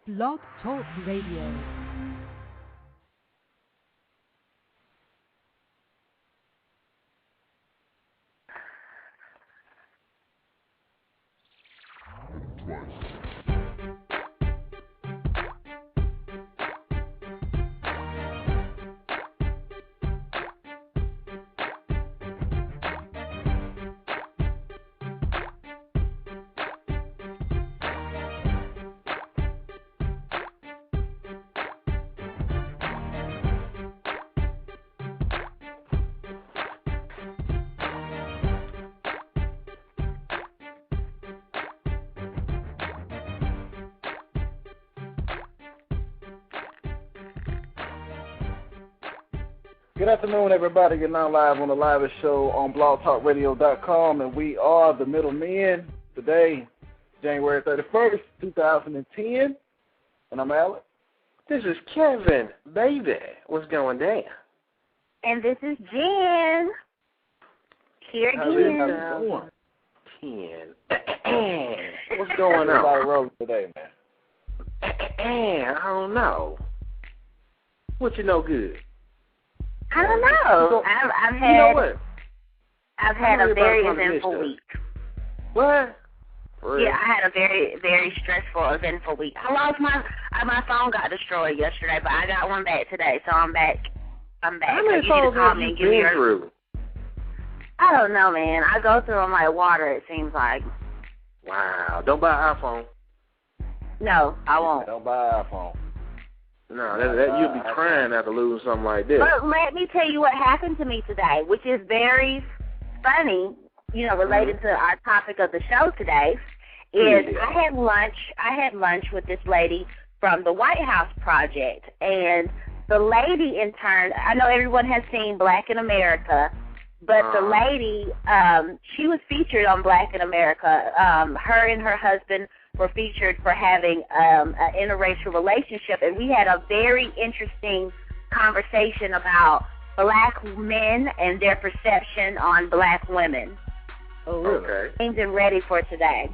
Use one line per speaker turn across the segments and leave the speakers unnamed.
Blog Talk Radio.
Good afternoon, everybody. You're now live on the livest show on blogtalkradio.com, and we are the Middlemen. Today, January 31st, 2010, and I'm Alex.
This is Kevin, baby. What's going down?
And this is Jen. Here again.
10. What's going on?
Everybody rolling today, man.
I don't know. What you know good?
I don't know. I've had a very eventful week.
What?
Yeah, I had a very, very stressful, eventful week. I lost my phone got destroyed yesterday, but I got one back today, so I'm back.
How many phones have you been through?
I don't know, man. I go through them like water, it seems like.
Wow. Don't buy an iPhone.
No, I won't.
Don't buy an iPhone.
No, you'll be crying after losing something like that.
But let me tell you what happened to me today, which is very funny, related to our topic of the show today, is I had lunch with this lady from the White House Project, and the lady in turn, I know everyone has seen Black in America, but the lady, she was featured on Black in America. Her and her husband were featured for having an interracial relationship, and we had a very interesting conversation about Black men and their perception on Black women.
Oh, really? Okay.
Things are ready for today.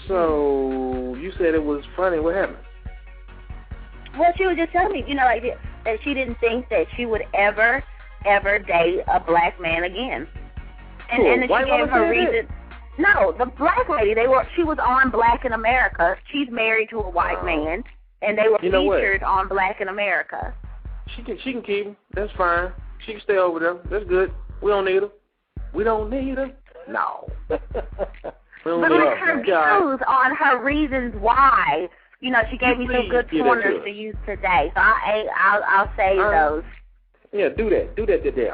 So, you said it was funny. What happened?
Well, she was just telling me, that she didn't think that she would ever date a Black man again. And then she gave her reason. No, the Black lady, she was on Black in America. She's married to a white man, and they were featured on Black in America.
She can keep him. That's fine. She can stay over there. That's good. We don't need her. We don't need her? No.
But like her views on her reasons why, she gave me some good pointers to use today. So I'll say those.
Yeah, do that. Do that today.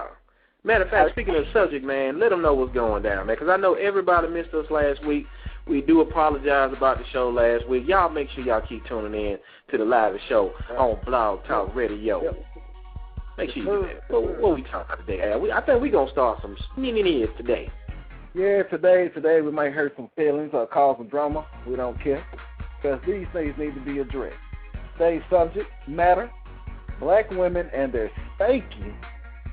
Matter of fact, speaking of the subject, man, let them know what's going down, man, because I know everybody missed us last week. We do apologize about the show last week. Y'all make sure y'all keep tuning in to the live show on Blog Talk Radio. Make sure you do that. What we talking about today, Al? I think we're going to start some sneaking today.
Yeah, today we might hurt some feelings or cause some drama. We don't care, because these things need to be addressed. Today's subject matter, Black women and their spanking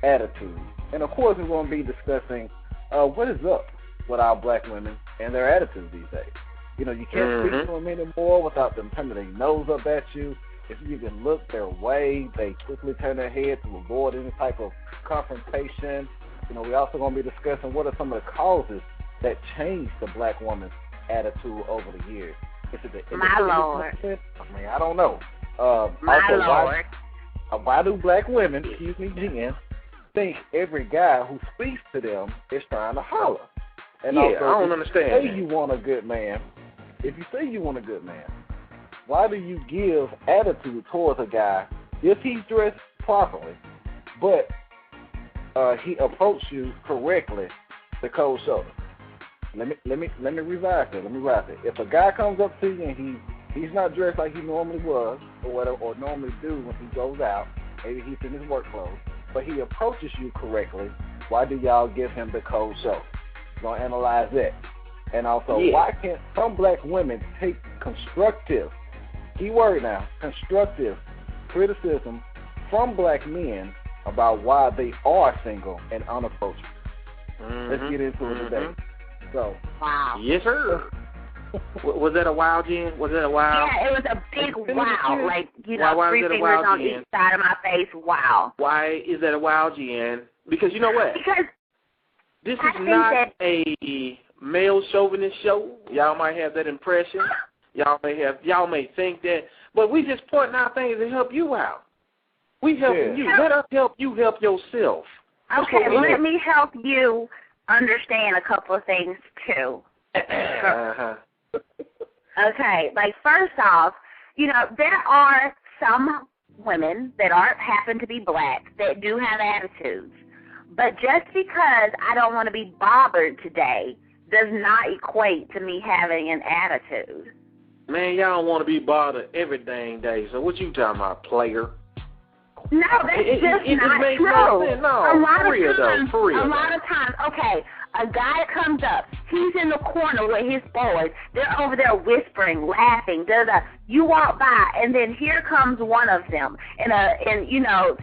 attitude. And, of course, we're going to be discussing what is up with our Black women and their attitude these days. You can't speak to them anymore without them turning their nose up at you. If you can look their way, they quickly turn their head to avoid any type of confrontation. We're also going to be discussing what are some of the causes that changed the Black woman's attitude over the years. Is it
My Lord.
I don't know.
Lord.
Why do Black women, Jen, think every guy who speaks to them is trying to holler? And
I don't understand.
If you want a good man, why do you give attitude towards a guy if he's dressed properly, but he approached you correctly, the cold shoulder? Let me revise it. If a guy comes up to you and he's not dressed like he normally was or normally do when he goes out, maybe he's in his work clothes, but he approaches you correctly, why do y'all give him the cold shoulder? We're going to analyze that. And also, why can't some Black women take constructive, keyword now, constructive criticism from Black men about why they are single and unapproachable? Let's get into it today. So,
yes, sir. Was that a wow, Jen? Was that a wow?
Yeah, it was a big wow. Like,
Why
3 fingers
wow,
on
Jen?
each side of my face. Wow.
Why is that a wow, Jen? Because you know what?
Because
this is not a male chauvinist show. Y'all might have that impression. Y'all may think that, but we just pointing out things to help you out. We helping you. Let us help you help yourself.
Okay, let me help you understand a couple of things too. Okay, like first off, there are some women that happen to be black that do have attitudes. But just because I don't want to be bothered today does not equate to me having an attitude.
Man, y'all don't want to be bothered every dang day. So what you talking about, player?
No, that's just not true.
No,
a lot
for real,
a lot of times, okay, a guy comes up, he's in the corner with his boys, they're over there whispering, laughing, you walk by, and then here comes one of them in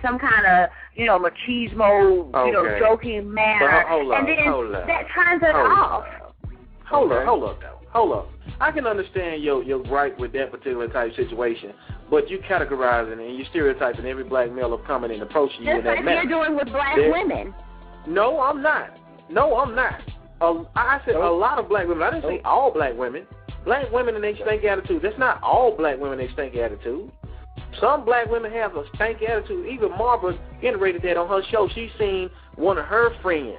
some kind of, machismo, joking manner, and then that turns it off.
Hold up. I can understand your gripe with that particular type of situation, but you categorizing and you stereotyping every black male of coming and approaching you in that manner.
Just like you're doing with black women.
No, I'm not. I said a lot of black women. I didn't say all black women. Black women and they stank attitude. That's not all black women and they stank attitude. Some black women have a stank attitude. Even Marva iterated that on her show. She's seen one of her friends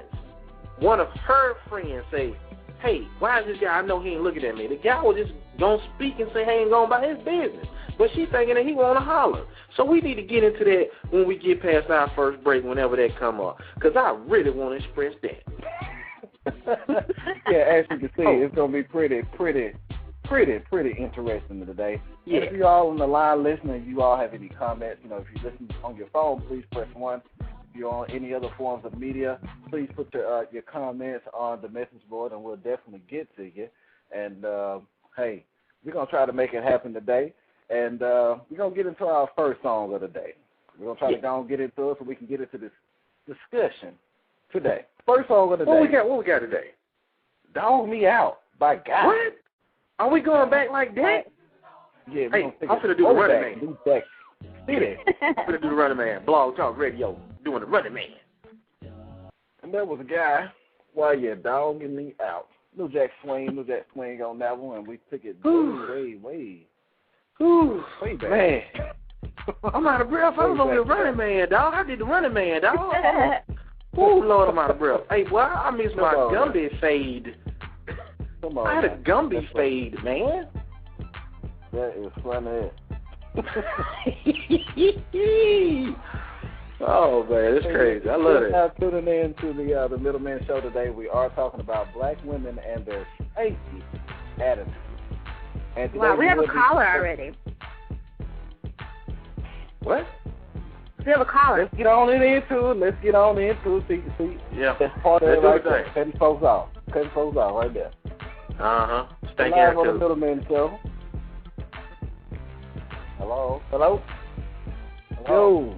say, hey, why is this guy? I know he ain't looking at me. The guy was just going to speak and say, hey, ain't going about his business. But she's thinking that he want to holler. So we need to get into that when we get past our first break, whenever that come up. Because I really want to express that.
Yeah, as you can see, it's going to be pretty interesting today.
Yeah.
If you all on the line listening, you all have any comments, if you listen on your phone, please press 1. If you're on any other forms of media, please put your comments on the message board, and we'll definitely get to you. And, hey, we're going to try to make it happen today. And we're going to get into our first song of the day. We're going to try to go and get into it so we can get into this discussion today. First song of the day.
What we got today?
Dog Me Out by God.
What? Are we going back like that?
Yeah,
hey, I'm going to do the Running Man.
I'm going
to do the Running Man. Blog Talk Radio, doing the Running Man.
And that was a guy, while you're dogging me out. New Jack Swing on that one, and we took it way back.
Man. I'm out of breath. I was over the Running Man, dog. I did the Running Man, dog. Oh, Lord, I'm out of breath. Hey, boy, I missed my Gumby fade.
Come on,
I had a Gumby fade, man.
That is funny.
Oh, man, that's crazy. I love it.
Now, tuning in to the Middleman Show today, we are talking about black women and their stanky attitude. And
wow, we have a caller already.
What?
We have a caller.
Let's get on into it. See.
Yeah.
That's part of it right there. Cutting folks off right there.
Uh-huh. Stanky
live
attitude.
on the Middleman Show. Hello? Yo.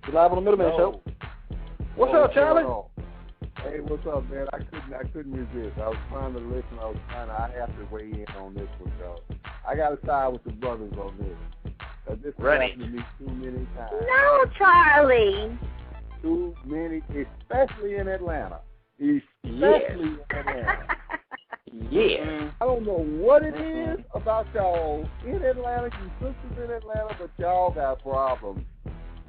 You live on the Middleman Show?
What's up, Charlie?
Hey, what's up, man? I couldn't resist. I was trying to listen. I have to weigh in on this one, y'all. I got to side with the brothers on this. This has happened to me too many times.
No, Charlie.
Too many, especially in Atlanta.
Yeah.
I don't know what it is about y'all in Atlanta, you sisters in Atlanta, but y'all got problems.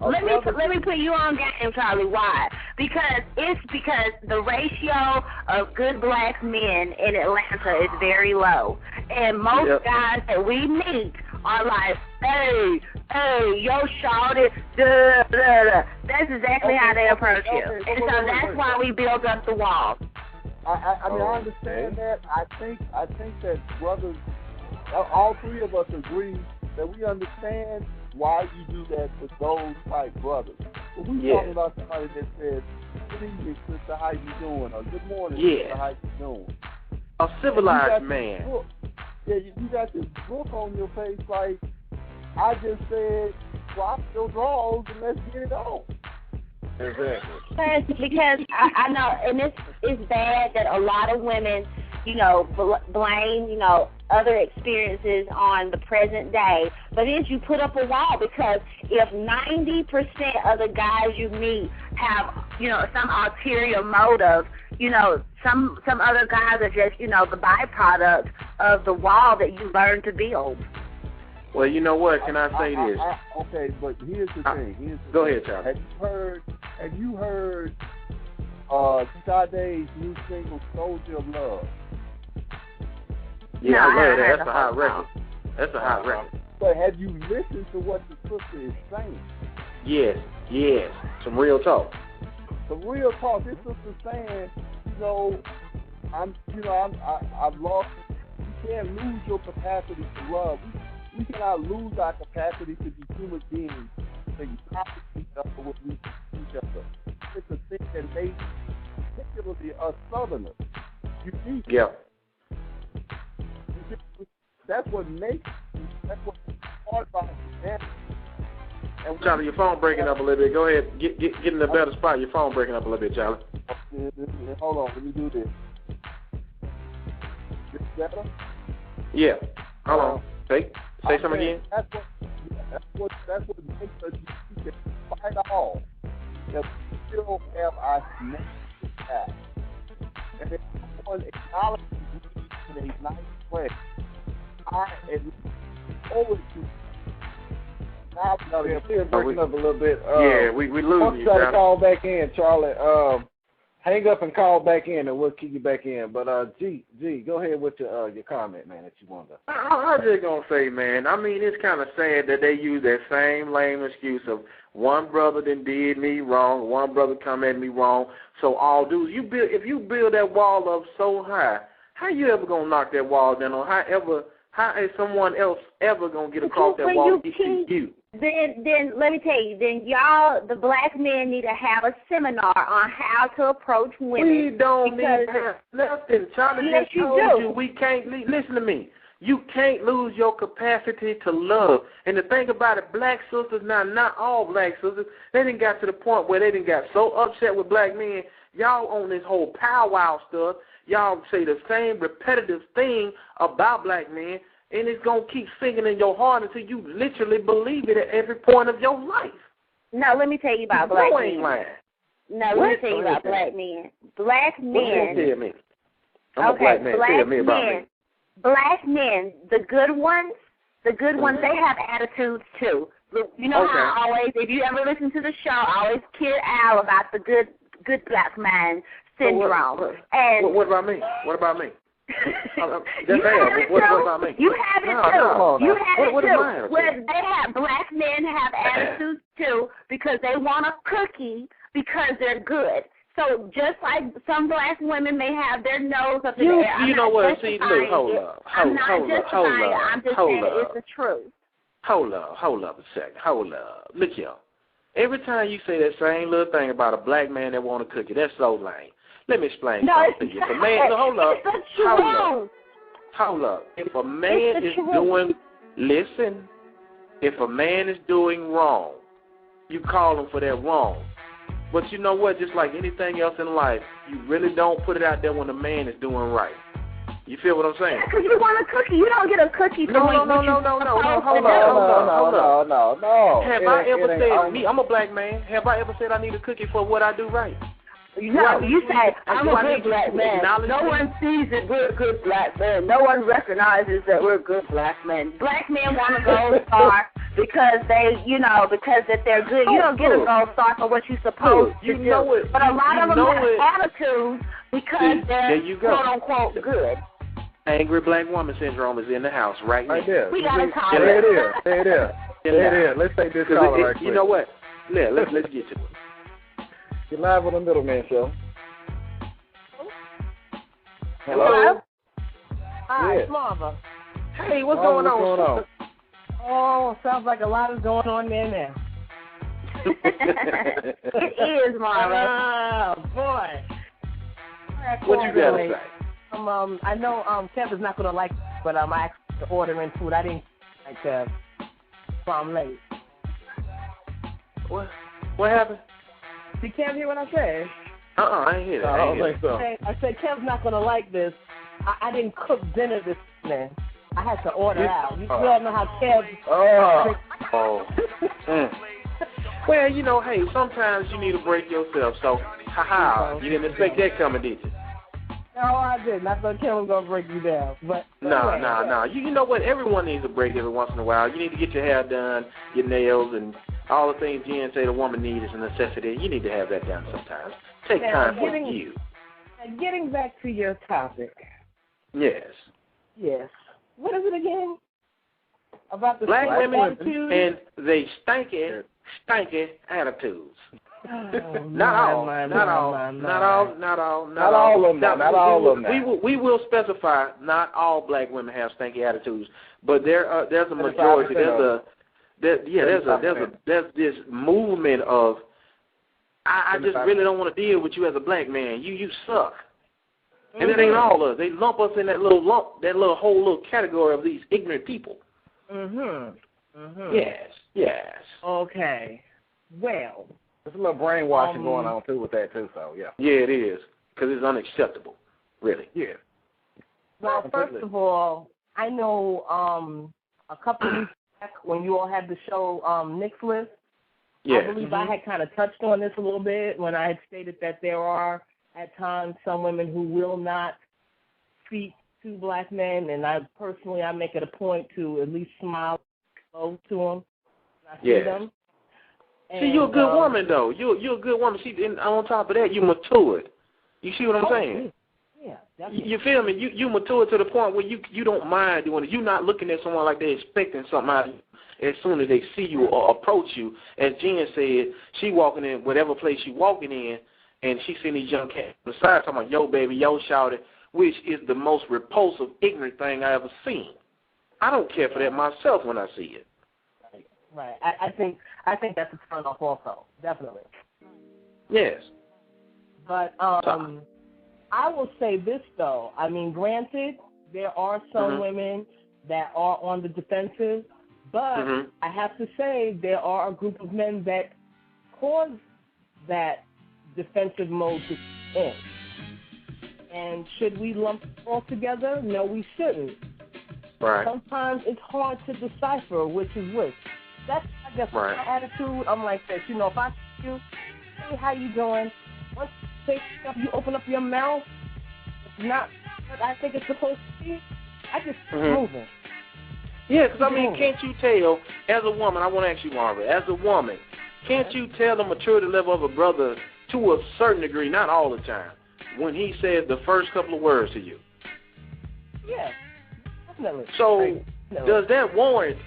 Let me put you on game, Charlie. Why? Because the ratio of good black men in Atlanta is very low, and most guys that we meet are like, hey, yo, shawty, duh, duh, duh. That's exactly how they approach you, and so that's why we build up the wall.
I mean, I understand that. I think that brothers, all three of us agree that we understand why you do that to those type brothers. But we talking about somebody that says, good evening, sister, how you doing? Or good morning, sister, how you doing?
A civilized man.
You got this book on your face like, I just said, drop your drawers and let's get it on.
Exactly.
Because I know, and it's bad that a lot of women blame, other experiences on the present day, but is you put up a wall, because if 90% of the guys you meet have, some ulterior motive, some other guys are just, the byproduct of the wall that you learn to build.
Well, you know what? Can I say this?
Okay, but here's the thing.
Go ahead, Charlie.
Have you heard Sade's new single, Soldier of Love?
Yeah, I love that. That's a hot record. That's a hot record.
But have you listened to what the sister is saying?
Yes. Some real talk.
Some real talk. This sister saying, I've lost. You can't lose your capacity to love. We cannot lose our capacity to be human beings. To be complement each other with each other. It's a thing that makes, particularly us Southerners, unique.
Yeah.
That's what hard about it.
Charlie, your phone breaking up a little bit. Go ahead, get in a better spot. Your phone breaking up a little bit, Charlie.
Hold on, let me do this. This better?
Yeah. Hold on. Say something again.
That's what makes us unique. Despite all, that we still have our native past, and if someone acknowledges in a nice way, I at least owe it to.
No, you're still breaking up a little bit.
We lose you,
try
Charlie.
to call back in, Charlie. Hang up and call back in, and we'll kick you back in. But G, go ahead with your comment, man, that you want to.
I'm just gonna say, man. I mean, it's kind of sad that they use that same lame excuse of one brother done did me wrong, one brother come at me wrong. So all dudes, if you build that wall up so high, how you ever gonna knock that wall down? Or how is someone else ever gonna get across that wall and get to you?
Then let me tell you, then y'all, the black men, need to have a seminar on how to approach women.
We don't need to have nothing. Charlie just told you we can't listen to me. You can't lose your capacity to love. And the thing about it, black sisters, now not all black sisters, they done got to the point where they done got so upset with black men. Y'all on this whole powwow stuff. Y'all say the same repetitive thing about black men, and it's going to keep singing in your heart until you literally believe it at every point of your life.
No, let me tell you about black men.
Ain't lying.
No, let me tell you about black men. Black men.
What you going to tell me? I'm a black man. Tell me about me.
Black men, the good ones, they have attitudes too. You know how I always, if you ever listen to the show, I always kid Al about the good black man syndrome.
What about me? What about me? What about me?
You have it too. You have it too.
Where
black men have attitudes too because they want a cookie because they're good. So just like some black women may have their nose up in the air.
You know what? See, look, hold up.
I'm just saying it's the truth.
Hold up a second. Hold up. Look, y'all. Every time you say that same little thing about a black man that want a cookie, that's so lame. Let me explain something to you. If a man, hold up. If a man is doing, listen, if a man is doing wrong, you call him for that wrong. But you know what? Just like anything else in life, you really don't put it out there when a man is doing right. You feel what I'm saying?
Because you want a cookie. You don't get a cookie.
No. Hold up. Have I ever said, I'm a black man, have I ever said I need a cookie for what I do right?
No, you say, I'm a good black man. No one sees that we're good black men. No one recognizes that we're good black men. Black men want a gold star because they're good. You don't get a gold star for what you're supposed to do. But a lot of them have attitudes because they're quote-unquote good.
Angry black woman syndrome is in the house right now.
Right there.
We got to call
it. There it is. Let's take this call right quick.
You know what? Yeah, let's get to it.
You're live on the Middleman Show.
Hello?
Hi, it's Marva.
Hey, what's going on?
Oh, sounds like a lot is going on there now.
It is, Marva.
Oh, boy.
What you got to say?
I know Kev is not going to like, but I asked to order in food. I didn't like so I'm late.
What happened?
You can't hear what I said?
I ain't hear that.
I don't think so.
I said Kev's not going to like this, I didn't cook dinner this evening. I had to order out. You all know how Kev.
Well, you know, hey, sometimes you need to break yourself. So, you didn't expect that coming, did you?
No, I didn't. I thought Kev was gonna break you down, but
no. You know what? Everyone needs a break every once in a while. You need to get your hair done, your nails, and all the things Jen say the woman needs is a necessity. You need to have that done sometimes. Take time for you.
And getting back to your topic.
Yes.
Yes. What is it again? About the
black women
attitude?
And they stanky attitudes. Not all of them. We will specify not all black women have stanky attitudes, but there's a majority. There's this movement of I just really don't want to deal with you as a black man. You suck. And it ain't all of us. They lump us in that little whole little category of these ignorant people. Yes.
Okay. Well,
there's a little brainwashing going on too with that too. So yeah.
Yeah, it is, because it's unacceptable. Really.
Yeah.
Well, first of all, I know a couple of weeks back when you all had the show Nick's List.
Yeah.
I believe I had kind of touched on this a little bit when I had stated that there are at times some women who will not speak to black men, and I make it a point to at least smile to them when I see them.
See, you're a good woman, though. You're a good woman. And on top of that, you matured. You see what I'm saying?
Yeah, definitely.
You feel me? You matured to the point where you don't mind doing it. You're not looking at someone like they're expecting something out of you as soon as they see you or approach you. As Jen said, she walking in whatever place she walking in, and she seeing these young cats on the side talking about, yo, baby, yo, shouty, which is the most repulsive, ignorant thing I ever seen. I don't care for that myself when I see it.
Right. I think that's a turn off also, definitely.
Yes.
But I will say this, though. I mean, granted, there are some women that are on the defensive, but I have to say there are a group of men that cause that defensive mode to end. And should we lump it all together? No, we shouldn't.
Right.
Sometimes it's hard to decipher which is which. That's, I guess, my attitude. I'm like this. You know, if I see you, hey, how you doing? Once you say stuff, you open up your mouth. It's not what I think it's supposed to be. I just keep moving.
Yeah, because, I mean, can't you tell, as a woman, I want to ask you, Margaret, as a woman, can't you tell the maturity level of a brother to a certain degree, not all the time, when he says the first couple of words to you?
Yeah, definitely.
So does that warrant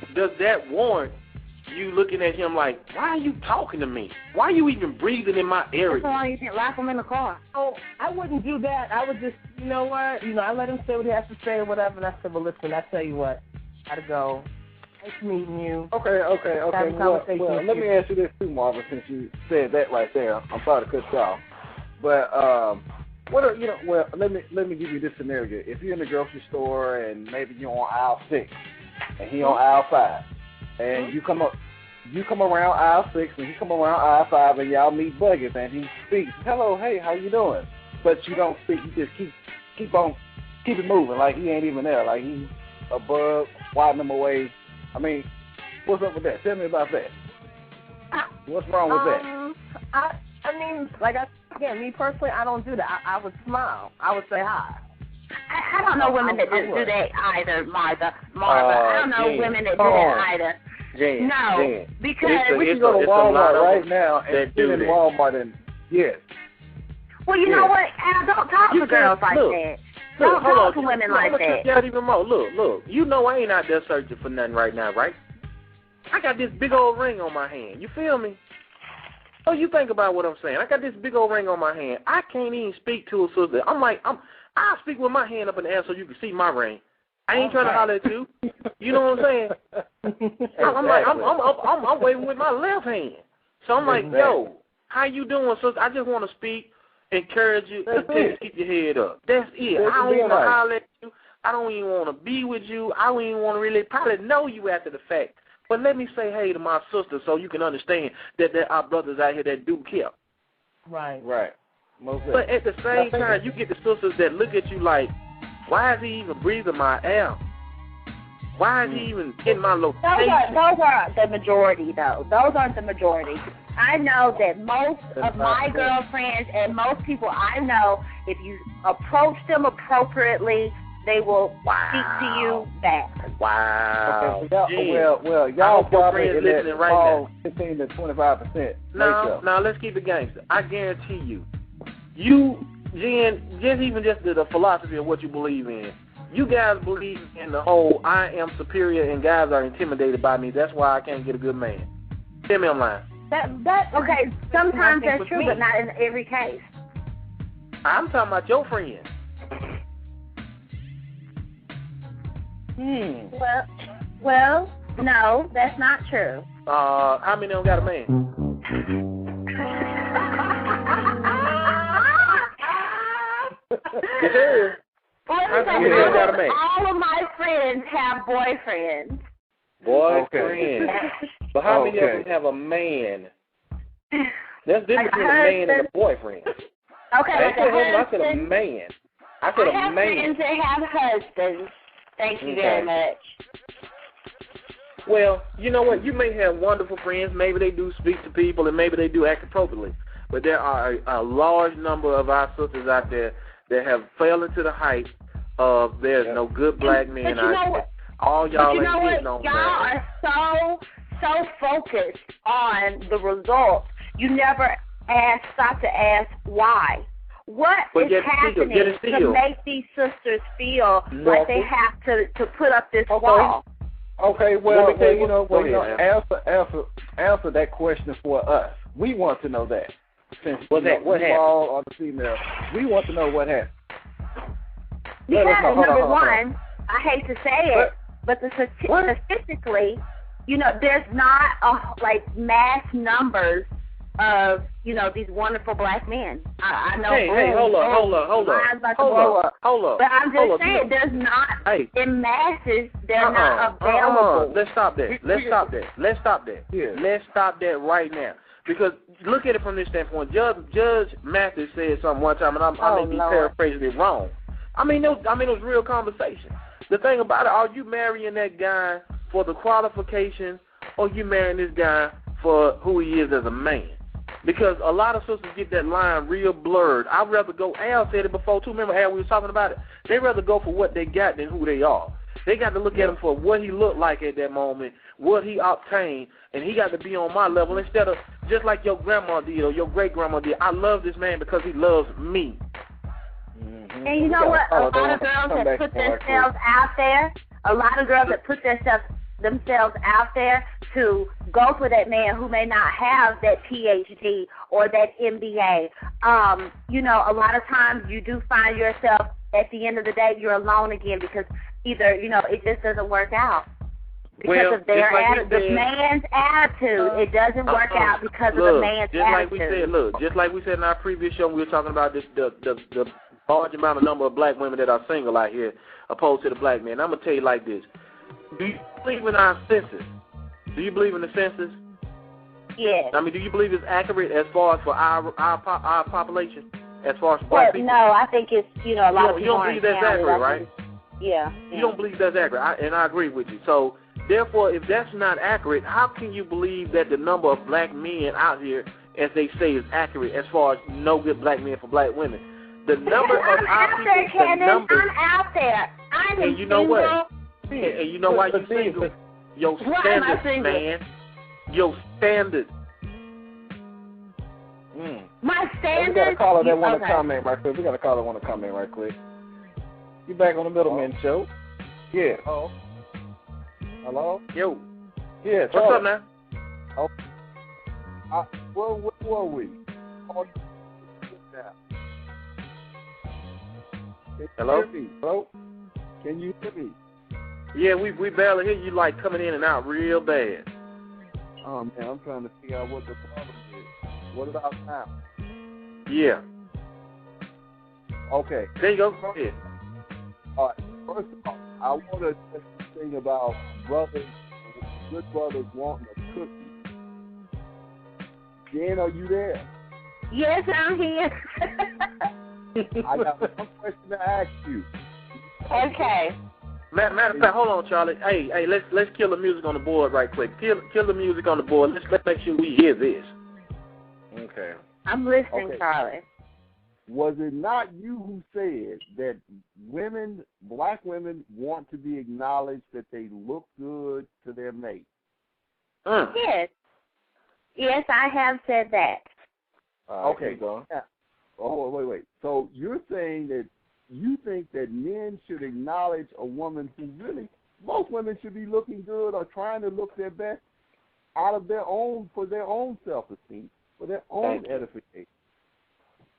you looking at him like, why are you talking to me? Why are you even breathing in my area?
That's why you can't lock him in the car.
Oh, I wouldn't do that. I would just, you know what? I let him say what he has to say or whatever, and I said, well, listen, I tell you what, gotta go. Nice meeting you.
Okay. Well, let me ask you this too, Marvin, since you said that right there. I'm sorry to cut you off, but let me give you this scenario. If you're in the grocery store and maybe you're on aisle 6 and he on aisle 5, and you come around aisle 6 and he come around aisle 5 and y'all meet Buggers and he speaks, hello, hey, how you doing? But you don't speak. You just keep it moving like he ain't even there, like he's above, wiping him away. I mean, what's up with that? Tell me about that. What's wrong with that?
I mean, like again, me personally, I don't do that. I would smile. I would say hi.
I don't know women that do that either, Martha. I don't know women that do that either.
Jen,
no, because
we can go to Walmart right now and sit in Walmart and yes.
Well, you know what? Al, don't talk to girls like that. Don't talk to women like that.
Even more. Look. You know I ain't out there searching for nothing right now, right? I got this big old ring on my hand. You feel me? So you think about what I'm saying. I got this big old ring on my hand. I can't even speak to a sister. I'll speak with my hand up in the air so you can see my ring. I ain't trying to holler at you. You know what I'm saying? I'm waving with my left hand. So I'm like, yo, how you doing, sister? I just want to speak, encourage you, and keep your head up. That's it. I don't even want to holler at you. I don't even want to be with you. I don't even want to really probably know you after the fact. But let me say hey to my sister so you can understand that there are brothers out here that do care.
Right.
Right.
But at the same time, you get the sisters that look at you like, Why is he even breathing my air? Why is he even in my location?
Those are the majority, though. Those aren't the majority. I know that most of my girlfriends and most people I know, if you approach them appropriately, they will speak to you back.
Wow.
Okay, well, y'all probably in that
right
small 15 to 25%.
Now, let's keep it gangster. I guarantee you, Jen, just the philosophy of what you believe in. You guys believe in the whole I am superior and guys are intimidated by me. That's why I can't get a good man. Tell me I'm lying.
Okay, sometimes that's true, but not in every case.
I'm talking about your friends.
Well, no, that's not true.
How many of them got a man?
All of my friends have boyfriends.
Boyfriends. But how many of them have a man? There's difference between a man and a boyfriend.
Okay,
I said a man. I said a man.
I have friends that have husbands. Thank you very much.
Well, you know what? You may have wonderful friends. Maybe they do speak to people, and maybe they do act appropriately. But there are a large number of our sisters out there that have fell into the hype of there's no good black men out there. All y'all ain't getting on that.
Y'all are so focused on the results. You never stop to ask why. What is happening to make these sisters feel like they have to put up this wall?
Okay, well, answer that question for us. We want to know that. Since what all are the females, we want to know what happened.
Because number one, I hate to say it, but statistically, there's not mass numbers of these wonderful black men. I know.
Hey, hold up.
But I'm just saying, there's not in masses. They're not available.
Let's stop that. Yeah. Let's stop that right now. Because look at it from this standpoint. Judge Mathis said something one time, and I may be paraphrasing it wrong. I mean, it was real conversation. The thing about it, are you marrying that guy for the qualifications, or you marrying this guy for who he is as a man? Because a lot of sisters get that line real blurred. I'd rather go, Al said it before too. Remember, Al, we were talking about it? They'd rather go for what they got than who they are. They got to look at him for what he looked like at that moment, what he obtained, and he got to be on my level instead of just like your grandma did or your great-grandma did. I love this man because he loves me.
Mm-hmm. And you know what? A lot of girls that put themselves out there, themselves out there to go for that man who may not have that PhD or that MBA. A lot of times you do find yourself at the end of the day you're alone again because either, it just doesn't work out. Because of their the man's attitude. It doesn't work out because of the man's attitude.
Just like we said in our previous show, we were talking about this the large amount of number of black women that are single out here opposed to the black men. I'm going to tell you like this. Do you believe in our census? Do you believe in the census?
Yes.
I mean, do you believe it's accurate as far as for our population, as far as black people?
No, I think it's, a lot of people
you don't believe that's accurate, right?
Yeah.
You don't believe that's accurate, and I agree with you. So, therefore, if that's not accurate, how can you believe that the number of black men out here, as they say, is accurate as far as no good black men for black women? The number of our people,
I'm out there. I'm
and you know what? And you know why you're single? Your standards, man. Your standards.
My standards?
We got a caller that want to comment right quick. You back on the Middleman Show? Yeah. Oh. Hello?
Yo.
Yeah.
What's up, man?
Oh. Where were we?
Hello?
Hello? Can you hear me?
Yeah, we barely hear you, like, coming in and out real bad.
Oh, man, I'm trying to figure out what the problem is. What about now?
Yeah.
Okay.
There you go. Go ahead.
All right. First of all, I want to just think about good brothers wanting a cookie. Jen, are you there?
Yes, I'm here.
I got one question to ask you.
Okay.
Matter of fact, hold on, Charlie. Hey, let's kill the music on the board right quick. Kill the music on the board. Let's make sure we hear this.
Okay.
I'm listening,
Okay.
Charlie.
Was it not you who said that black women, want to be acknowledged that they look good to their mate?
Yes. Yes, I have said that.
Okay. Oh, wait. So you're saying that you think that men should acknowledge a woman who really, most women should be looking good or trying to look their best out of their own, for their own self-esteem, for their own edification.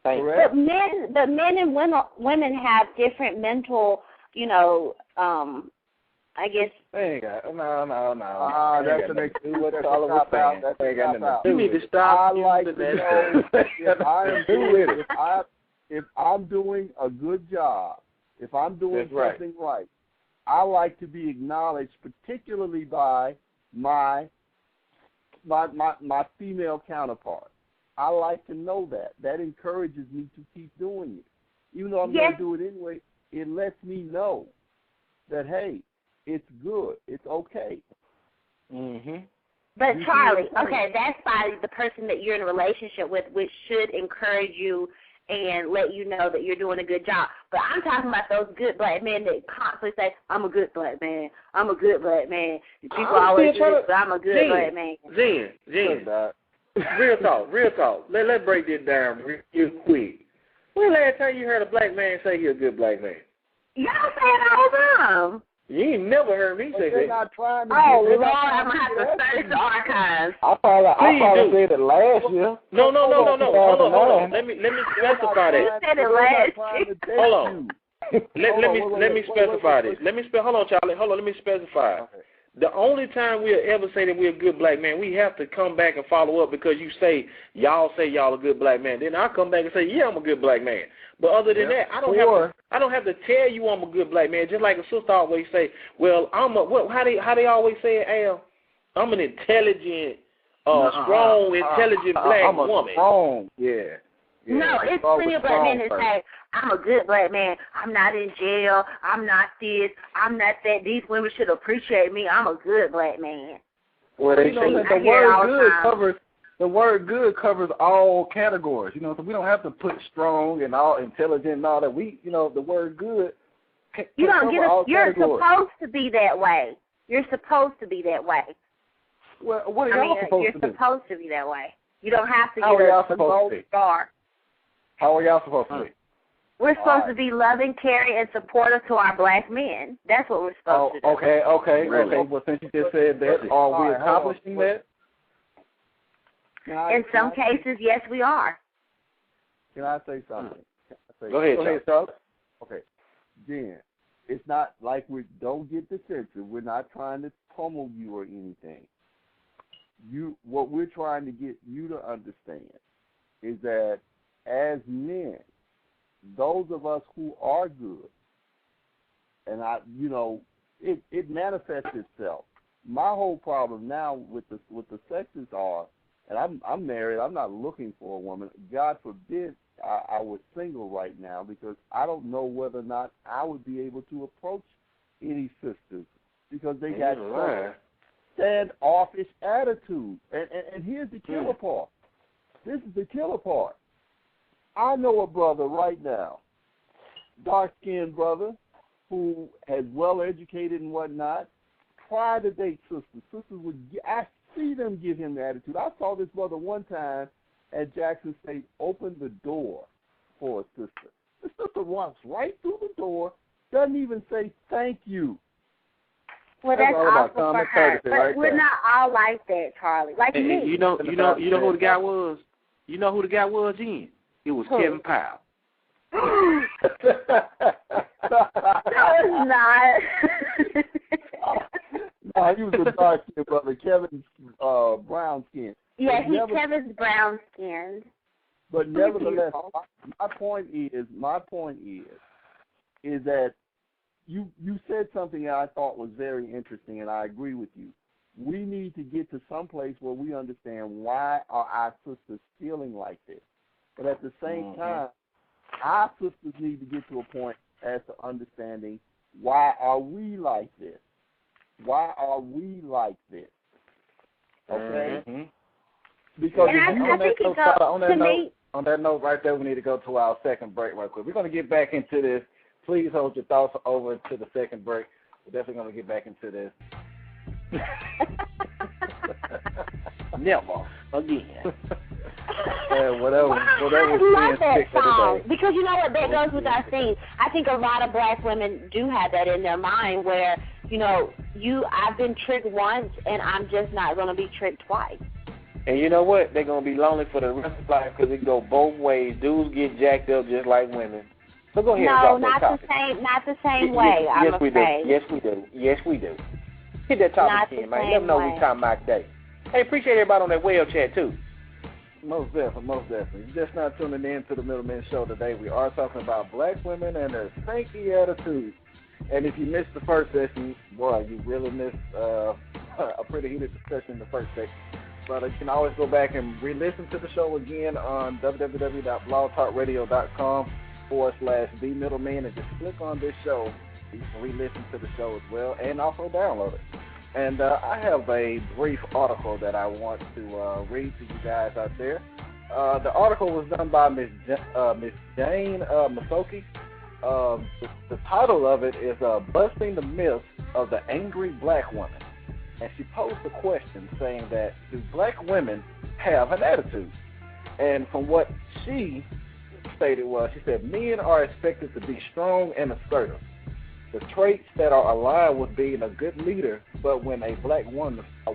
But men and women have different mental, I guess.
No. That's an excuse. What that's all
Stop
saying.
out.
Ain't got nothing to do
You need
with
to
it.
stop.
I like to
using
know
that.
if I'm doing a good job, if I'm doing
That's right.
something right, I like to be acknowledged, particularly by my female counterpart. I like to know that. That encourages me to keep doing it. Even though I'm going to do it anyway, it lets me know that, hey, it's good. It's okay.
Mm-hmm.
But Charlie, okay, that's by the person that you're in a relationship with, which should encourage you and let you know that you're doing a good job. But I'm talking about those good black men that constantly say, I'm a good black man. I'm a good black man. People always say this, but I'm a good black man.
Jen. Real talk. Let's break this down real quick. When the last time you heard a black man say he's a good black man?
Y'all say it all the time.
You ain't never heard me say
they're
that.
not trying to
Lord, I'm going to have to search the archives.
I probably said it last year.
No. Hold on. Let me specify that.
You said it last year.
Hold on. Let me specify this. Hold on, Charlie. Hold on. Let me specify. Okay. The only time we'll ever say that we're a good black man, we have to come back and follow up because y'all say y'all a good black man. Then I come back and say, yeah, I'm a good black man. But other than that, I don't have to tell you I'm a good black man. Just like a sister always say, well, how they always say it, Al? I'm an intelligent, strong, intelligent black woman.
Strong, yeah.
No, it's plenty of black men that say, I'm a good black man. I'm not in jail. I'm not this. I'm not that. These women should appreciate me. I'm a good black man.
Well, they say that the word good covers all categories. So we don't have to put strong and all intelligent and all that. The word good
you don't
cover all
you're
categories.
Supposed to be that way. You're supposed to be that way.
Well, what are y'all supposed to be?
You're supposed to be that way. You don't have to
How
get
a gold
star.
How are y'all supposed to be?
We're supposed to be loving, caring, and supportive to our black men. That's what we're supposed to do.
Okay. Well, since you just said that, are we accomplishing that?
In some cases, yes, we are.
Can I say something?
Go ahead, Charlie.
Okay. Jen, it's not like don't get defensive. We're not trying to pummel you or anything. What we're trying to get you to understand is that as men, those of us who are good, and it manifests itself. My whole problem now with the sexes are, and I'm married. I'm not looking for a woman. God forbid I was single right now, because I don't know whether or not I would be able to approach any sisters because they got such standoffish attitude. And here's the killer part. This is the killer part. I know a brother right now, dark-skinned brother, who has well-educated and whatnot, tried to date sisters. Sisters I see them give him the attitude. I saw this brother one time at Jackson State open the door for a sister. The sister walks right through the door, doesn't even say thank you.
Well, that's awful for her. But we're not all like that, Charlie. Like me.
You know who the guy was? You know who the guy was, Jen? It was Kevin Powell.
No, it's not.
No, he was a dark skin brother. Kevin's brown skin.
Yeah, Kevin's brown skinned.
But nevertheless, my point is that you said something that I thought was very interesting, and I agree with you. We need to get to some place where we understand why are our sisters feeling like this. But at the same time, our sisters need to get to a point as to understanding why are we like this? Why are we like this? Okay?
Mm-hmm.
Because
on that note right there, we need to go to our second break right quick. We're going to get back into this. Please hold your thoughts over to the second break. We're definitely going to get back into this.
Never again.
Whatever
I love that song because you know what, that goes with our theme. I think a lot of black women do have that in their mind where, you know, I've been tricked once and I'm just not going to be tricked twice.
And you know what? They're going to be lonely for the rest of life because it go both ways. Dudes get jacked up just like women. So go ahead and drop that topic.
Not the same way, I'm afraid.
Yes, we do. Hit that topic again, man. Let them know we talking about today. Hey, appreciate everybody on that whale chat, too.
Most definitely. You're just not tuning in to the Middleman Show today. We are talking about black women and their stanky attitude. And if you missed the first session, boy, you really missed a pretty heated discussion in the first section. But you can always go back and re-listen to the show again on www.blogtalkradio.com/TheMiddleman and just click on this show. You can re-listen to the show as well and also download it. And I have a brief article that I want to read to you guys out there. The article was done by Miss Jane Masoki. The title of it is Busting the Myths of the Angry Black Woman. And she posed a question saying that, do black women have an attitude? And from what she stated was, she said, men are expected to be strong and assertive. The traits that are aligned with being a good leader, but when a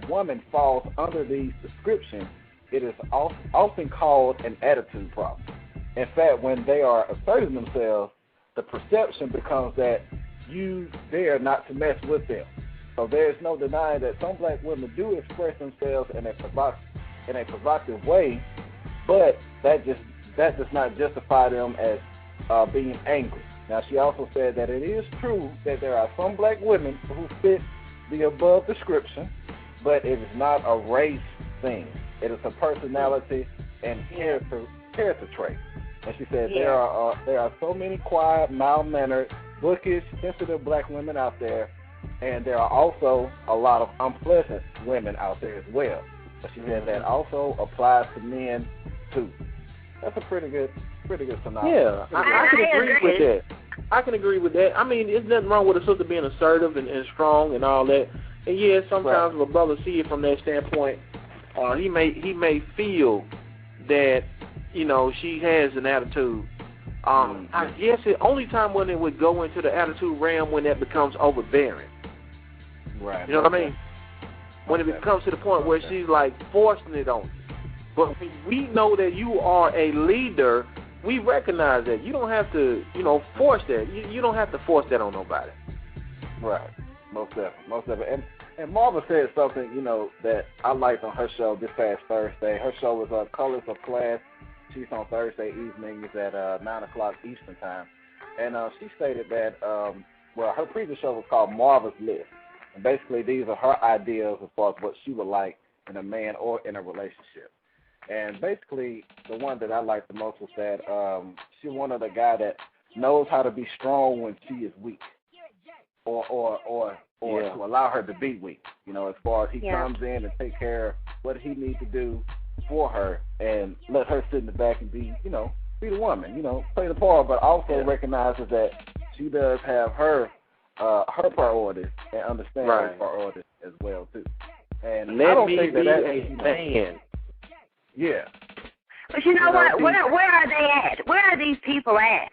woman falls under these descriptions, it is often called an attitude problem. In fact, when they are asserting themselves, the perception becomes that you dare not to mess with them. So there is no denying that some black women do express themselves in a provocative way, but that does not justify them as being angry. Now, she also said that it is true that there are some black women who fit the above description, but it is not a race thing. It is a personality and character trait. And she said there are so many quiet, mild-mannered, bookish, sensitive black women out there, and there are also a lot of unpleasant women out there as well. But she said that also applies to men too. That's a pretty good synopsis.
Yeah, I can agree with that. I can agree with that. I mean, there's nothing wrong with a sister being assertive and strong and all that. And yeah, sometimes if a brother see it from that standpoint, he may feel that, you know, she has an attitude. I guess the only time when it would go into the attitude realm when that becomes overbearing.
Right.
You know what I mean? When it comes to the point where she's like forcing it on you. But when we know that you are a leader, we recognize that. You don't have to, force that. You don't have to force that on nobody.
Right. Most definitely. And Marva said something, that I liked on her show this past Thursday. Her show was Colors of Class. She's on Thursday evenings at 9 o'clock Eastern Time. And she stated that, her previous show was called Marva's List. And basically these are her ideas as far as what she would like in a man or in a relationship. And basically the one that I liked the most was that she wanted a guy that knows how to be strong when she is weak. Or to allow her to be weak, as far as he comes in and take care of what he needs to do for her and let her sit in the back and be the woman, play the part, but also recognizes that she does have her priorities and understands her priorities as well, too. And I don't think that's a man. Yeah.
But you know what? Where are they at? Where are these people at?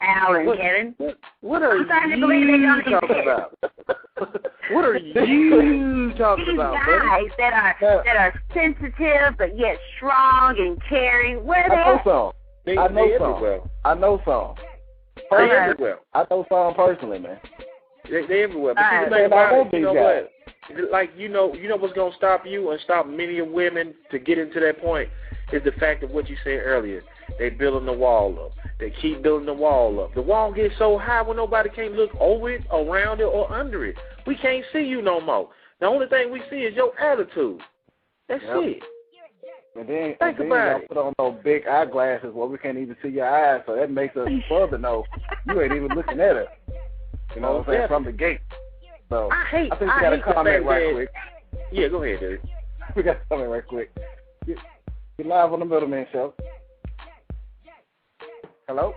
Al and Kevin.
What are you talking about? What are you talking about,
buddy? These guys that are sensitive but yet strong and caring. Where are they at?
I know some. I know some personally, man.
They everywhere. But you know what? Like you know what's gonna stop you and stop many women to get into that point is the fact of what you said earlier. They building the wall up. They keep building the wall up. The wall gets so high when nobody can look over it, around it, or under it. We can't see you no more. The only thing we see is your attitude. That's it.
And then you put on those big eyeglasses where we can't even see your eyes, so that makes us further know you ain't even looking at her. You know what I'm saying? From the gate. So I think we got a comment right quick.
Yeah, go ahead, dude.
We got a comment right quick. You're live on the Middleman Show. Hello?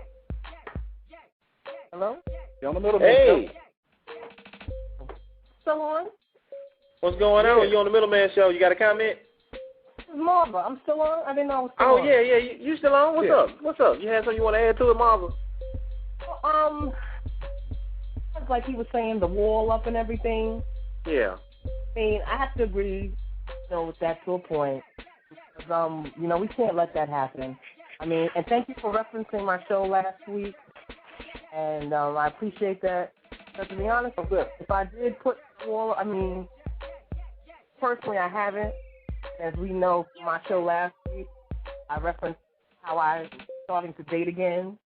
Hello?
You're on the Middleman Show.
Still on?
What's going on? You on the Middleman Show? You got a comment?
This is Marva. I'm still on? I didn't know I was still on.
Oh, yeah. You still on? What's up? You had something you want to add to it, Marva?
It's like he was saying, the wall up and everything.
Yeah.
I mean, I have to agree, with that to a point. Because, we can't let that happen. I mean, and thank you for referencing my show last week. And I appreciate that. But to be honest, if I did put the wall, I mean, personally, I haven't. As we know from my show last week, I referenced how I was starting to date again.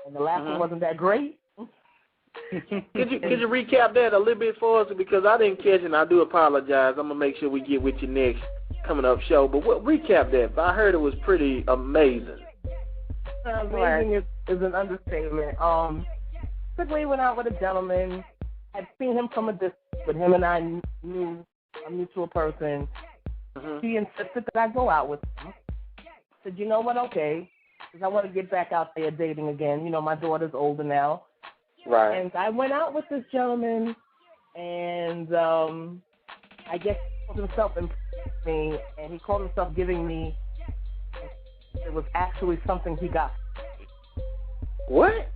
And the last one wasn't that great.
Could you recap that a little bit for us? Because I didn't catch it, and I do apologize. I'm going to make sure we get with you next coming up show. But recap that. I heard it was pretty amazing.
Amazing is an understatement. Quickly went out with a gentleman. I'd seen him from a distance, but him and I knew a mutual person. He insisted that I go out with him. I said, you know what, okay, because I want to get back out there dating again. My daughter's older now.
Right.
And I went out with this gentleman, and I guess he called himself impressing me, and he called himself giving me. It was actually something he got.
What?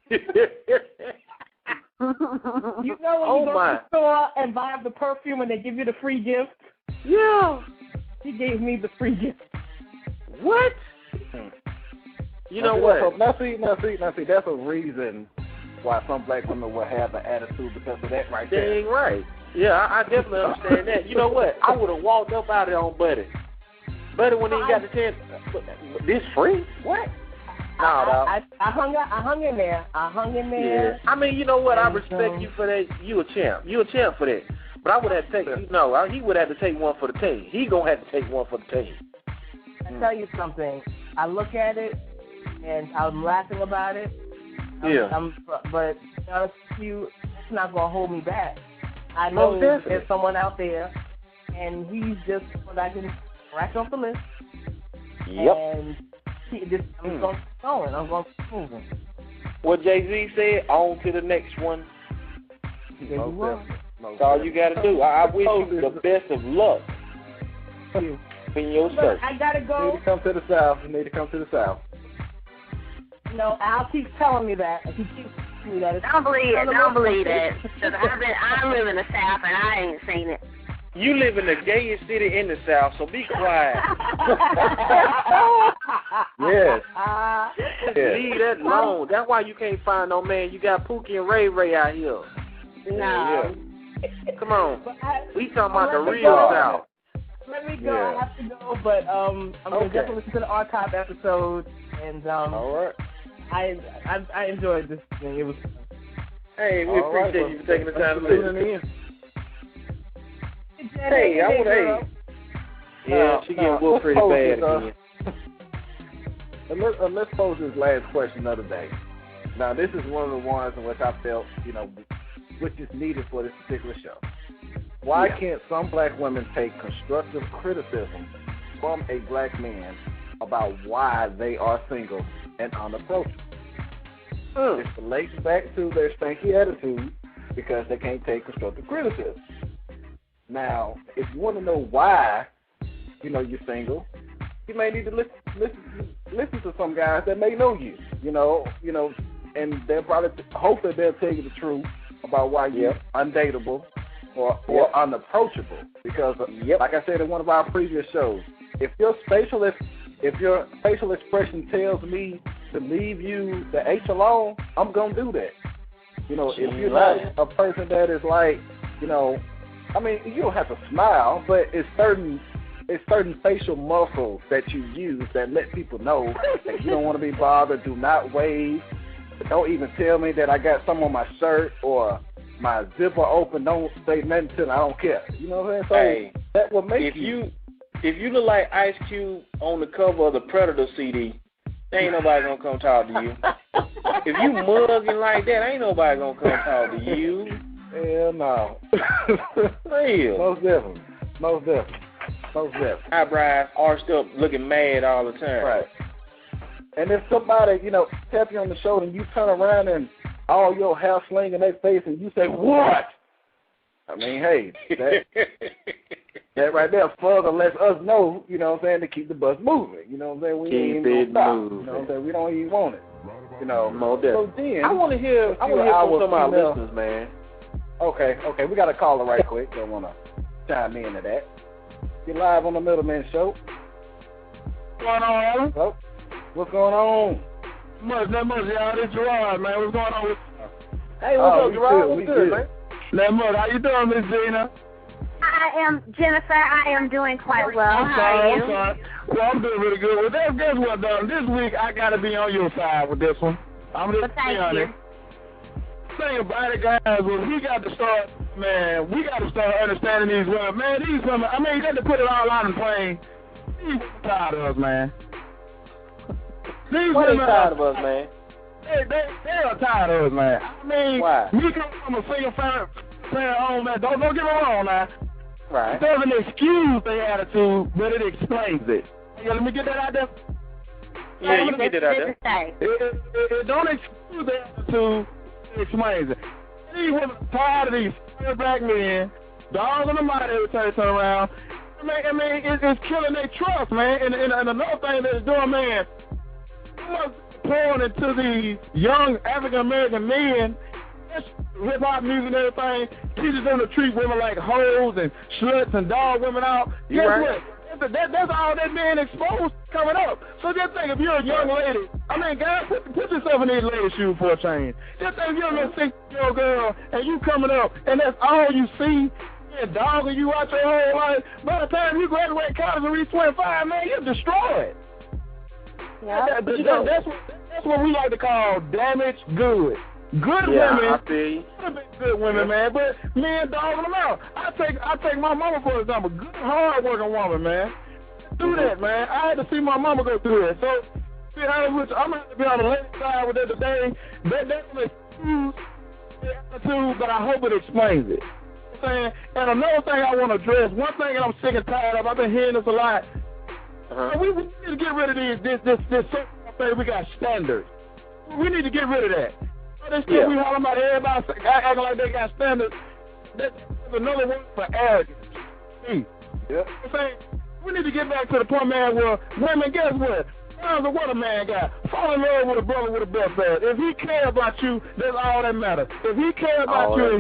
When you go to the store and buy the perfume and they give you the free gift?
Yeah.
He gave me the free gift.
What? You know what?
Now see, that's a reason why some black women will have an attitude because of that right there.
Dang right. Yeah, I definitely understand that. You know what? I would have walked up out of there on Buddy. Buddy, when he got the chance, this free? What?
I hung in there.
Yeah. I mean, you know what? I respect you for that. You a champ. You a champ for that. But I would have to take, he would have to take one for the team. He going to have to take one for the team.
I tell you something. I look at it, and I'm laughing about it. But to be honest with you, it's not going to hold me back. I know there's someone out there, and he's just what I can scratch off the list.
Yep.
And I'm going to keep going. I'm going to keep moving.
What Jay-Z said, on to the next one. That's all you got to do. I wish you the best of luck in your search.
I got to go.
You need to come to the South.
No, Al keeps telling me that. He keeps telling me that.
Don't believe it. Because I live in the South and I ain't seen it.
You live in the gayest city in the South, so be quiet.
Yes.
Leave that alone. That's why you can't find no man. You got Pookie and Ray Ray out here.
No.
Yeah. Come on. We talking about the real South.
Let me go. I have to go, but I'm going to definitely listen to the archive episode. And
all right.
I enjoyed this thing. It was fun.
Hey, we appreciate you for taking the time to listen.
Hey,
I want to. Yeah, she getting whooped pretty bad again.
Let's pose this last question of the day. Now, this is one of the ones in which I felt, which is needed for this particular show. Why can't some black women take constructive criticism from a black man about why they are single and unapproachable? It relates back to their stanky attitude because they can't take constructive criticism. Now, if you want to know why, you're single, you may need to listen to some guys that may know you, and they'll probably, hopefully they'll tell you the truth about why you're undateable or unapproachable. Because, like I said in one of our previous shows, if your facial expression tells me to leave you the H alone, I'm gonna do that. If you're not a person that is like, I mean, you don't have to smile, but it's certain facial muscles that you use that let people know that you don't want to be bothered. Do not wave. Don't even tell me that I got some on my shirt or my zipper open. Don't say nothing to me. I don't care. You know what I'm saying? So that will make
if you look like Ice Cube on the cover of the Predator CD, there ain't nobody gonna come talk to you. if you mugging like that, ain't nobody gonna come talk to you.
Hell no.
Real.
Most definitely.
Eyebrows arched up, looking mad all the time.
Right. And if somebody, tap you on the shoulder and you turn around and all your hair sling in their face and you say, what? I mean, hey, that right there further lets us know, to keep the bus moving. You know what I'm saying? We ain't even gonna stop.
Moving.
You know what I'm saying? We don't even want it.
So then, I want to hear from some of our listeners, man.
Okay, we got a caller right quick. Don't want to chime into that. You're live on the Middleman Show.
What's going on?
So, what's going on?
Not much, y'all. This Gerard, man. What's going on?
Hey, what's up, Gerard? What's good, man?
Not much. How you doing, Miss Gina?
I am Jennifer. I am doing quite well.
I'm
How are you?
Well, I'm doing really good. Well, guess what, Don? This week I gotta be on your side with this one. I'm just
thank
be honest. Thing about it, guys, was we got to start understanding these women. Man, these women, I mean, you got to put it all out in plain. These women tired of us, man. These
What
women
are tired of us, man?
They are tired of us, man. I mean,
why?
We come from a single parent home, man. Don't get me wrong now.
Right.
It doesn't excuse their attitude, but it explains it. Let me get that out there.
Yeah, you get it out there.
It don't excuse their attitude, it explains it. These women are tired of these black men, dogs on the mind every time they turn around. I mean, it's killing their trust, man. And another thing that it's doing, man, pouring into these young African-American men, hip-hop music and everything, teaches them to treat women like hoes and sluts and dog women out. Guess what? That's all that being exposed coming up. So just think, if you're a young lady, I mean, guys, put yourself in these ladies' shoes for a change. Just think if you're a little 6-year-old girl and you coming up and that's all you see, and dogging you out your whole life, by the time you graduate college and reach 25, man, you're destroyed.
Yeah.
That's what we like to call damaged goods. Good women, good women, man, but men dogging them out. I take my mama for example, good hard-working woman, man. Do that, man. I had to see my mama go through that. So, see how I'm going to be on the left side with it today. That doesn't excuse the attitude, but I hope it explains it. You know what I'm saying? And another thing I want to address, one thing that I'm sick and tired of, I've been hearing this a lot. We need to get rid of this thing. We got standards. We need to get rid of that. This stuff we hollering about everybody acting like they got standards. That's another word for arrogance. You know what I'm saying? We need to get back to the point, man, where women, guess what? Regardless of what a man got, fall in love with a brother with a best friend. If he care about you, that's all that matters. If he care about you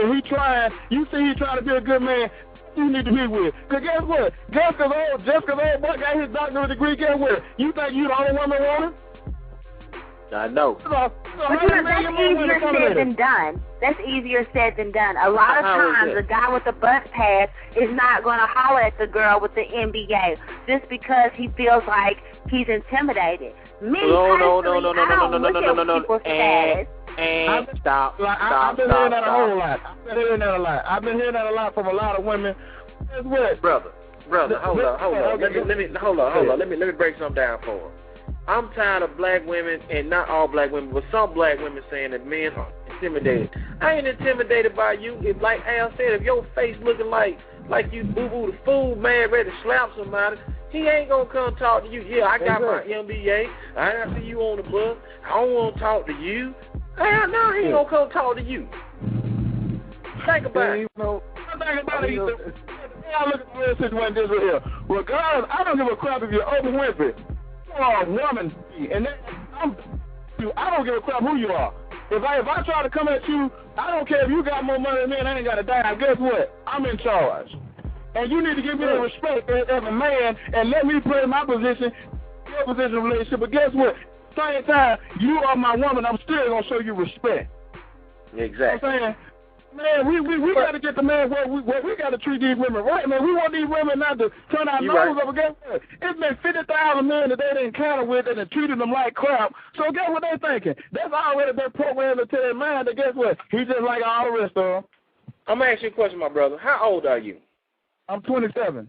and he trying, you see he trying to be a good man, you need to be with. Because guess what? Just because old boy got his doctorate degree, guess what? You think you the only woman want him?
I know.
But that's easier said than done. That's easier said than done. A lot of times, a guy with a bus pass is not going to holler at the girl with the MBA just because he feels like he's intimidated.
No. Stop.
I've been hearing that a whole lot. I've been hearing that a lot from a lot of women. Guess what?
Brother, hold on. Let me break something down for her. I'm tired of black women, and not all black women, but some black women saying that men are intimidated. I ain't intimidated by you. If, like Al said, if your face looking like you boo-boo the fool, man, ready to slap somebody, he ain't going to come talk to you. Yeah, I got my MBA. I see you on the bus. I don't want to talk to you. Hell no, he ain't going to come talk to you. Think about it.
Think about it. I look at the situation this right here. Regardless, I don't give a crap if you're Oprah Winfrey. A woman, and I don't give a crap who you are. If I try to come at you, I don't care if you got more money than me and I ain't got to die. Guess what? I'm in charge. And you need to give me the respect as a man and let me play my position, your position of relationship. But guess what? At the same time, you are my woman. I'm still going to show you respect.
Exactly.
You know what I'm saying? Man, we got to get the man where we got to treat these women right, man. We want these women not to turn our nose up against us. It's been 50,000 men that they didn't encounter with and treated them like crap. So guess what they're thinking? That's already been programmed into their mind that guess what? He's just like all the rest of them.
I'm going to ask you a question, my brother. How old are you?
I'm 27.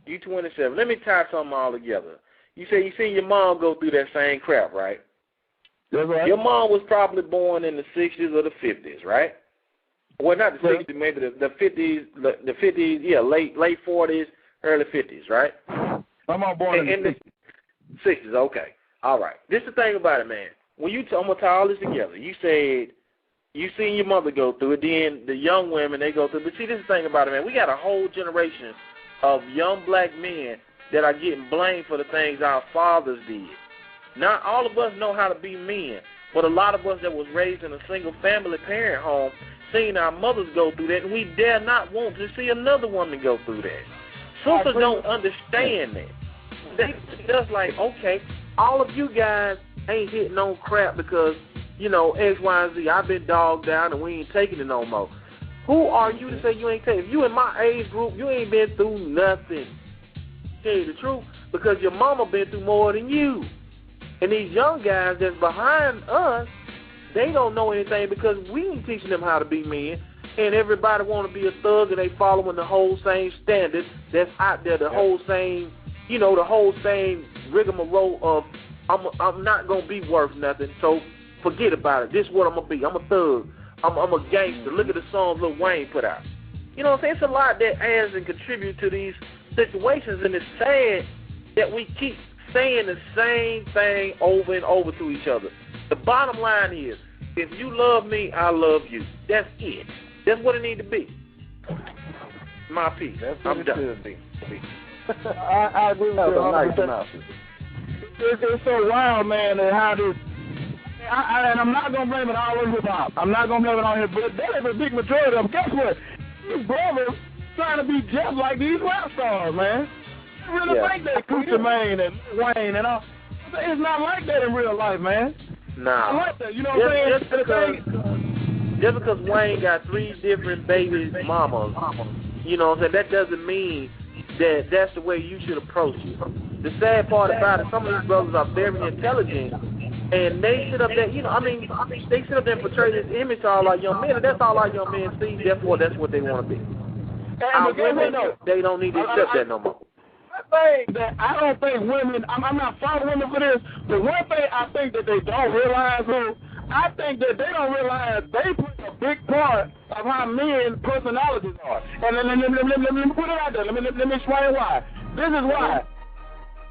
You 27. Let me tie something all together. You say you seen your mom go through that same crap, right?
That's right.
Your mom was probably born in the 60s or the 50s, right? Well, not the 60s, maybe the 50s, the 50s, yeah, late 40s, early 50s, right?
My mom born in the
60s, okay. All right. This is the thing about it, man. When I'm going to tie all this together, you said you seen your mother go through it, then the young women, they go through it. But see, this is the thing about it, man. We got a whole generation of young black men that are getting blamed for the things our fathers did. Not all of us know how to be men, but a lot of us that was raised in a single-family parent home seen our mothers go through that, and we dare not want to see another woman go through that. Sisters don't understand that. They just like, okay, all of you guys ain't hitting on crap because, you know, X, Y, and Z. I've been dogged down and we ain't taking it no more. Who are you to say you ain't taking it? If you in my age group, you ain't been through nothing. Tell you the truth, because your mama been through more than you. And these young guys that's behind us, they don't know anything because we ain't teaching them how to be men. And everybody want to be a thug and they following the whole same standard that's out there, the whole same, you know, the whole same rigmarole of I'm not going to be worth nothing, so forget about it. This is what I'm going to be. I'm a thug. I'm a gangster. Look at the songs Lil Wayne put out. You know what I'm saying? It's a lot that adds and contributes to these situations, and it's sad that we keep saying the same thing over and over to each other. The bottom line is, if you love me, I love you. That's it. That's what it needs to be. My piece.
That's what
I'm
it
done.
should be.
I agree with you 100%. It's so wild, man, and how this. And I'm not going to blame it all on hip-hop. I'm not going to blame it on him, but that is a big majority of them. Guess what? These brothers trying to be just like these rap stars, man. They really think that Gucci Mane and Wayne and all. It's not like that in real life, man.
Nah.
Not like that. You know what I'm saying?
Just because Wayne got 3 different baby mamas, you know what I'm saying, that doesn't mean that that's the way you should approach it. The sad part about it, some of these brothers are very intelligent, and they sit up there, you know, I mean, they sit up there and portray this image to all our young men, and that's all our young men see, therefore that's what they want to be. Our women, they don't need to accept that no more.
I don't think women, I'm not faulting women for this, but one thing I think that they don't realize, I think that they don't realize they play a big part of how men's personalities are. And let me put it out there. Let me explain why. This is why.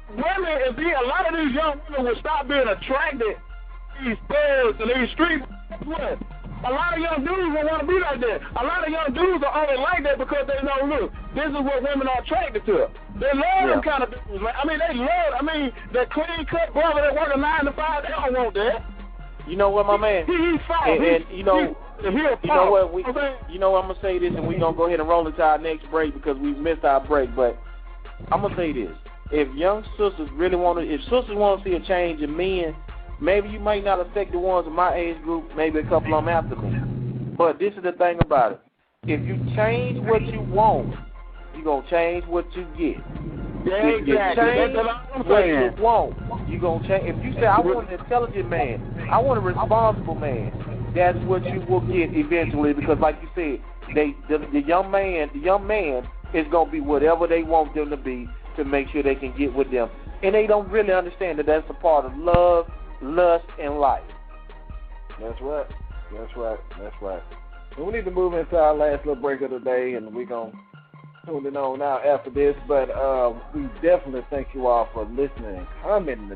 Women, a lot of these young women will stop being attracted to these thugs and these street. What? A lot of young dudes will want to be like that. A lot of young dudes are only like that because they know, look, this is what women are attracted to. They love them kind of dudes, man. I mean, the clean-cut brother that work a 9 to 5, they don't want that.
You know what, my man?
He's fine.
And you know what? You know, I'm gonna say this, and we're gonna go ahead and roll into our next break because we missed our break. But I'm gonna say this: if young sisters really if sisters want to see a change in men, maybe you might not affect the ones in my age group, maybe a couple of them after me. But this is the thing about it: if you change what you want, you're gonna change what you get.
Yeah,
if you change what you want, you're going to change. If you say, I want an intelligent man, I want a responsible man, that's what you will get eventually because, like you said, the young man is going to be whatever they want them to be to make sure they can get with them. And they don't really understand that that's a part of love, lust, and life.
That's right. That's right. That's right. And we need to move into our last little break of the day, and we're going to tune in on now after this. But we definitely thank you all for listening and commenting